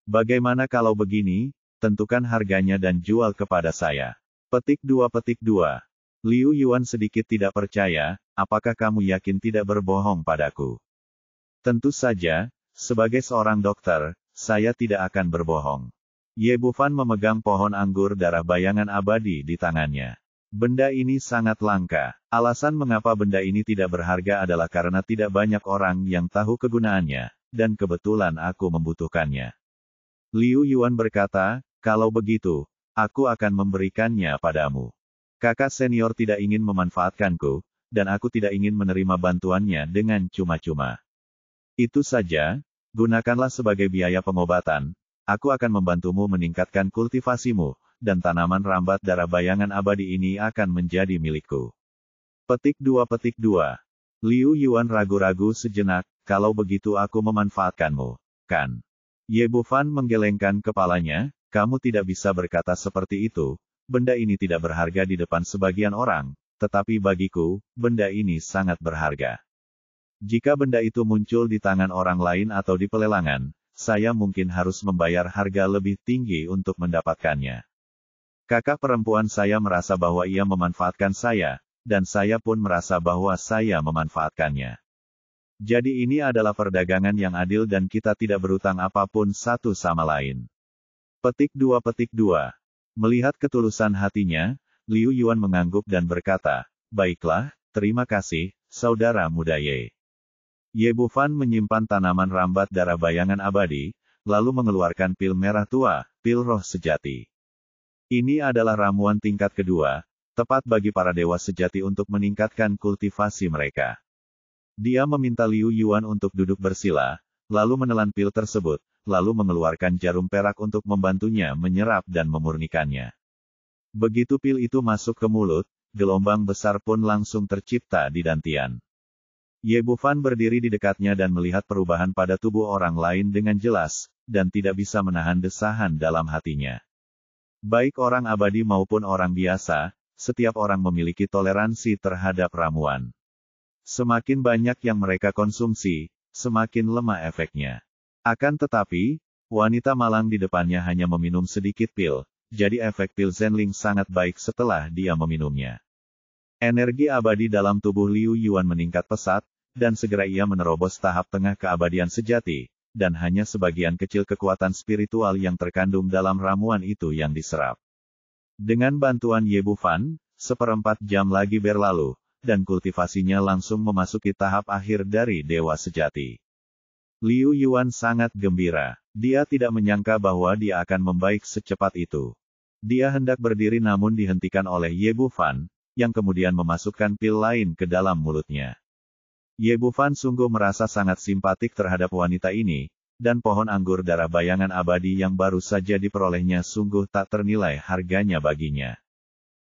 Bagaimana kalau begini, tentukan harganya dan jual kepada saya. Petik 2. Liu Yuan sedikit tidak percaya, apakah kamu yakin tidak berbohong padaku? Tentu saja, sebagai seorang dokter, saya tidak akan berbohong. Ye Bufan memegang pohon anggur darah bayangan abadi di tangannya. Benda ini sangat langka. Alasan mengapa benda ini tidak berharga adalah karena tidak banyak orang yang tahu kegunaannya, dan kebetulan aku membutuhkannya. Liu Yuan berkata, kalau begitu, aku akan memberikannya padamu. Kakak senior tidak ingin memanfaatkanku, dan aku tidak ingin menerima bantuannya dengan cuma-cuma. Itu saja, gunakanlah sebagai biaya pengobatan, aku akan membantumu meningkatkan kultivasimu, dan tanaman rambat darah bayangan abadi ini akan menjadi milikku. Petik 2. Liu Yuan ragu-ragu sejenak, kalau begitu aku memanfaatkanmu, kan? Ye Bufan menggelengkan kepalanya, kamu tidak bisa berkata seperti itu, benda ini tidak berharga di depan sebagian orang, tetapi bagiku, benda ini sangat berharga. Jika benda itu muncul di tangan orang lain atau di pelelangan, saya mungkin harus membayar harga lebih tinggi untuk mendapatkannya. Kakak perempuan saya merasa bahwa ia memanfaatkan saya, dan saya pun merasa bahwa saya memanfaatkannya. Jadi ini adalah perdagangan yang adil dan kita tidak berutang apapun satu sama lain. Petik 2. Melihat ketulusan hatinya, Liu Yuan mengangguk dan berkata, baiklah, terima kasih, saudara muda Ye. Ye Bufan menyimpan tanaman rambat darah bayangan abadi, lalu mengeluarkan pil merah tua, pil roh sejati. Ini adalah ramuan tingkat kedua, tepat bagi para dewa sejati untuk meningkatkan kultivasi mereka. Dia meminta Liu Yuan untuk duduk bersila, lalu menelan pil tersebut, lalu mengeluarkan jarum perak untuk membantunya menyerap dan memurnikannya. Begitu pil itu masuk ke mulut, gelombang besar pun langsung tercipta di dantian. Ye Bufan berdiri di dekatnya dan melihat perubahan pada tubuh orang lain dengan jelas, dan tidak bisa menahan desahan dalam hatinya. Baik orang abadi maupun orang biasa, setiap orang memiliki toleransi terhadap ramuan. Semakin banyak yang mereka konsumsi, semakin lemah efeknya. Akan tetapi, wanita malang di depannya hanya meminum sedikit pil, jadi efek pil Zenling sangat baik setelah dia meminumnya. Energi abadi dalam tubuh Liu Yuan meningkat pesat, dan segera ia menerobos tahap tengah keabadian sejati, dan hanya sebagian kecil kekuatan spiritual yang terkandung dalam ramuan itu yang diserap. Dengan bantuan Ye Bufan, 1/4 jam lagi berlalu, dan kultivasinya langsung memasuki tahap akhir dari dewa sejati. Liu Yuan sangat gembira. Dia tidak menyangka bahwa dia akan membaik secepat itu. Dia hendak berdiri namun dihentikan oleh Ye Bufan, yang kemudian memasukkan pil lain ke dalam mulutnya. Ye Bufan sungguh merasa sangat simpatik terhadap wanita ini, dan pohon anggur darah bayangan abadi yang baru saja diperolehnya sungguh tak ternilai harganya baginya.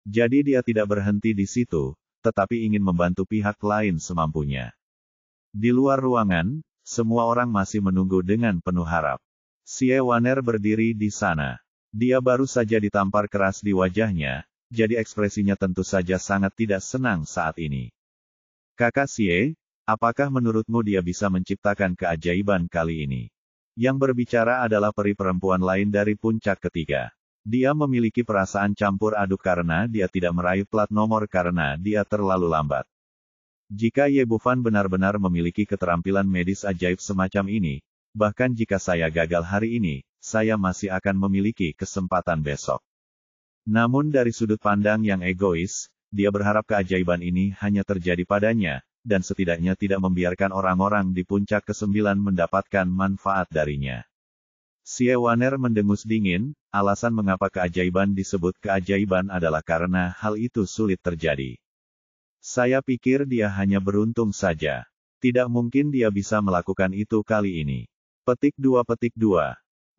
Jadi dia tidak berhenti di situ, tetapi ingin membantu pihak lain semampunya. Di luar ruangan, semua orang masih menunggu dengan penuh harap. Xie Waner berdiri di sana. Dia baru saja ditampar keras di wajahnya, jadi ekspresinya tentu saja sangat tidak senang saat ini. Kakak Xie, apakah menurutmu dia bisa menciptakan keajaiban kali ini? Yang berbicara adalah peri perempuan lain dari puncak ketiga. Dia memiliki perasaan campur aduk karena dia tidak meraih plat nomor karena dia terlalu lambat. Jika Ye Bufan benar-benar memiliki keterampilan medis ajaib semacam ini, bahkan jika saya gagal hari ini, saya masih akan memiliki kesempatan besok. Namun dari sudut pandang yang egois, dia berharap keajaiban ini hanya terjadi padanya, dan setidaknya tidak membiarkan orang-orang di puncak ke-9 mendapatkan manfaat darinya. Xie Waner mendengus dingin, alasan mengapa keajaiban disebut keajaiban adalah karena hal itu sulit terjadi. Saya pikir dia hanya beruntung saja. Tidak mungkin dia bisa melakukan itu kali ini. Petik 2.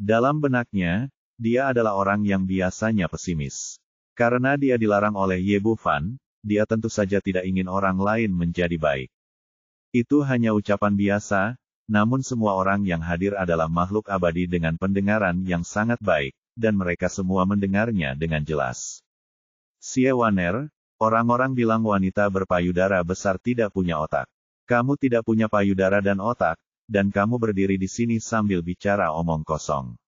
Dalam benaknya, dia adalah orang yang biasanya pesimis. Karena dia dilarang oleh Ye Bufan, dia tentu saja tidak ingin orang lain menjadi baik. Itu hanya ucapan biasa, namun semua orang yang hadir adalah makhluk abadi dengan pendengaran yang sangat baik, dan mereka semua mendengarnya dengan jelas. Xie Waner, orang-orang bilang wanita berpayudara besar tidak punya otak. Kamu tidak punya payudara dan otak, dan kamu berdiri di sini sambil bicara omong kosong.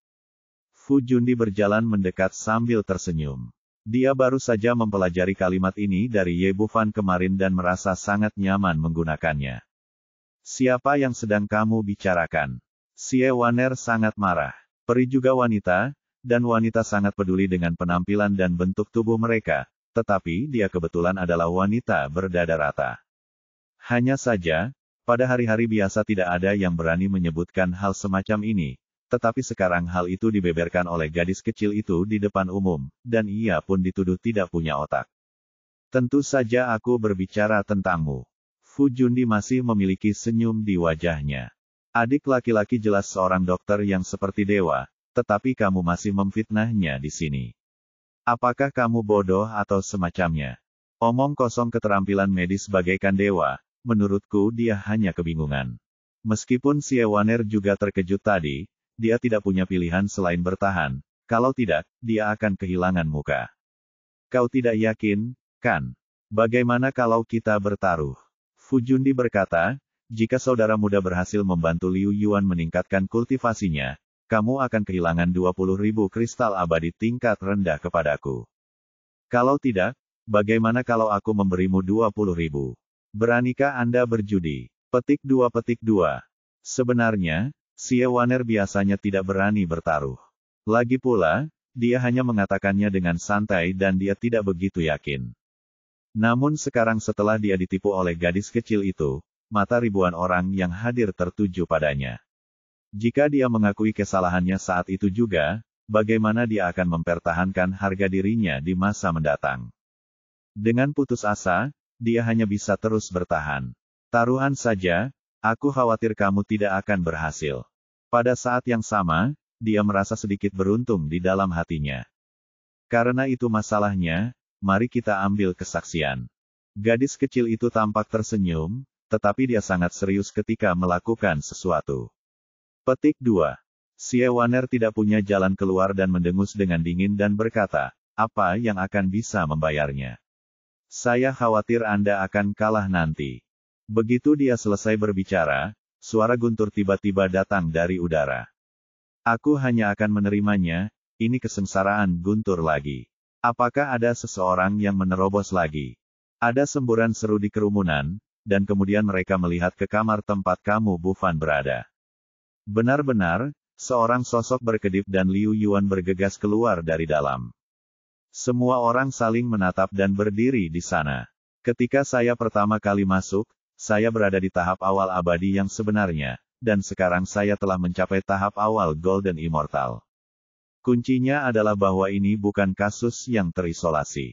Fu Jundi berjalan mendekat sambil tersenyum. Dia baru saja mempelajari kalimat ini dari Ye Bufan kemarin dan merasa sangat nyaman menggunakannya. Siapa yang sedang kamu bicarakan? Xie Waner sangat marah. Peri juga wanita, dan wanita sangat peduli dengan penampilan dan bentuk tubuh mereka, tetapi dia kebetulan adalah wanita berdada rata. Hanya saja, pada hari-hari biasa tidak ada yang berani menyebutkan hal semacam ini, tetapi sekarang hal itu dibeberkan oleh gadis kecil itu di depan umum, dan ia pun dituduh tidak punya otak. Tentu saja aku berbicara tentangmu. Fu Jundi masih memiliki senyum di wajahnya. Adik laki-laki jelas seorang dokter yang seperti dewa, tetapi kamu masih memfitnahnya di sini. Apakah kamu bodoh atau semacamnya? Omong kosong keterampilan medis bagaikan dewa, menurutku dia hanya kebingungan. Meskipun Xie Waner juga terkejut tadi, dia tidak punya pilihan selain bertahan, kalau tidak, dia akan kehilangan muka. Kau tidak yakin, kan? Bagaimana kalau kita bertaruh? Fu Jundi berkata, jika saudara muda berhasil membantu Liu Yuan meningkatkan kultivasinya, kamu akan kehilangan 20.000 kristal abadi tingkat rendah kepadaku. Kalau tidak, bagaimana kalau aku memberimu 20.000? Beranikah Anda berjudi? Petik 2. Sebenarnya, Xie Waner biasanya tidak berani bertaruh. Lagi pula, dia hanya mengatakannya dengan santai dan dia tidak begitu yakin. Namun sekarang setelah dia ditipu oleh gadis kecil itu, mata ribuan orang yang hadir tertuju padanya. Jika dia mengakui kesalahannya saat itu juga, bagaimana dia akan mempertahankan harga dirinya di masa mendatang? Dengan putus asa, dia hanya bisa terus bertahan. Taruhan saja, aku khawatir kamu tidak akan berhasil. Pada saat yang sama, dia merasa sedikit beruntung di dalam hatinya. Karena itu masalahnya, mari kita ambil kesaksian. Gadis kecil itu tampak tersenyum, tetapi dia sangat serius ketika melakukan sesuatu. Petik 2. Xie Waner tidak punya jalan keluar dan mendengus dengan dingin dan berkata, apa yang akan bisa membayarnya? Saya khawatir Anda akan kalah nanti. Begitu dia selesai berbicara, suara guntur tiba-tiba datang dari udara. Aku hanya akan menerimanya, ini kesengsaraan guntur lagi. Apakah ada seseorang yang menerobos lagi? Ada semburan seru di kerumunan, dan kemudian mereka melihat ke kamar tempat kamu Bufan berada. Benar-benar, seorang sosok berkedip dan Liu Yuan bergegas keluar dari dalam. Semua orang saling menatap dan berdiri di sana. Ketika saya pertama kali masuk, saya berada di tahap awal abadi yang sebenarnya, dan sekarang saya telah mencapai tahap awal Golden Immortal. Kuncinya adalah bahwa ini bukan kasus yang terisolasi.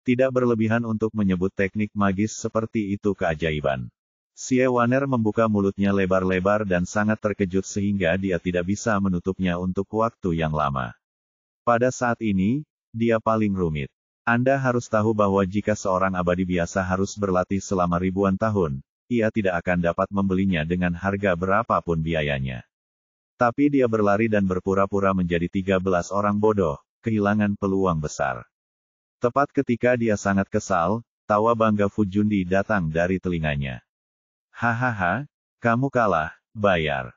Tidak berlebihan untuk menyebut teknik magis seperti itu keajaiban. Xie Waner membuka mulutnya lebar-lebar dan sangat terkejut sehingga dia tidak bisa menutupnya untuk waktu yang lama. Pada saat ini, dia paling rumit. Anda harus tahu bahwa jika seorang abadi biasa harus berlatih selama ribuan tahun, ia tidak akan dapat membelinya dengan harga berapapun biayanya. Tapi dia berlari dan berpura-pura menjadi 13 orang bodoh, kehilangan peluang besar. Tepat ketika dia sangat kesal, tawa bangga Fu Jundi datang dari telinganya. Hahaha, kamu kalah, bayar.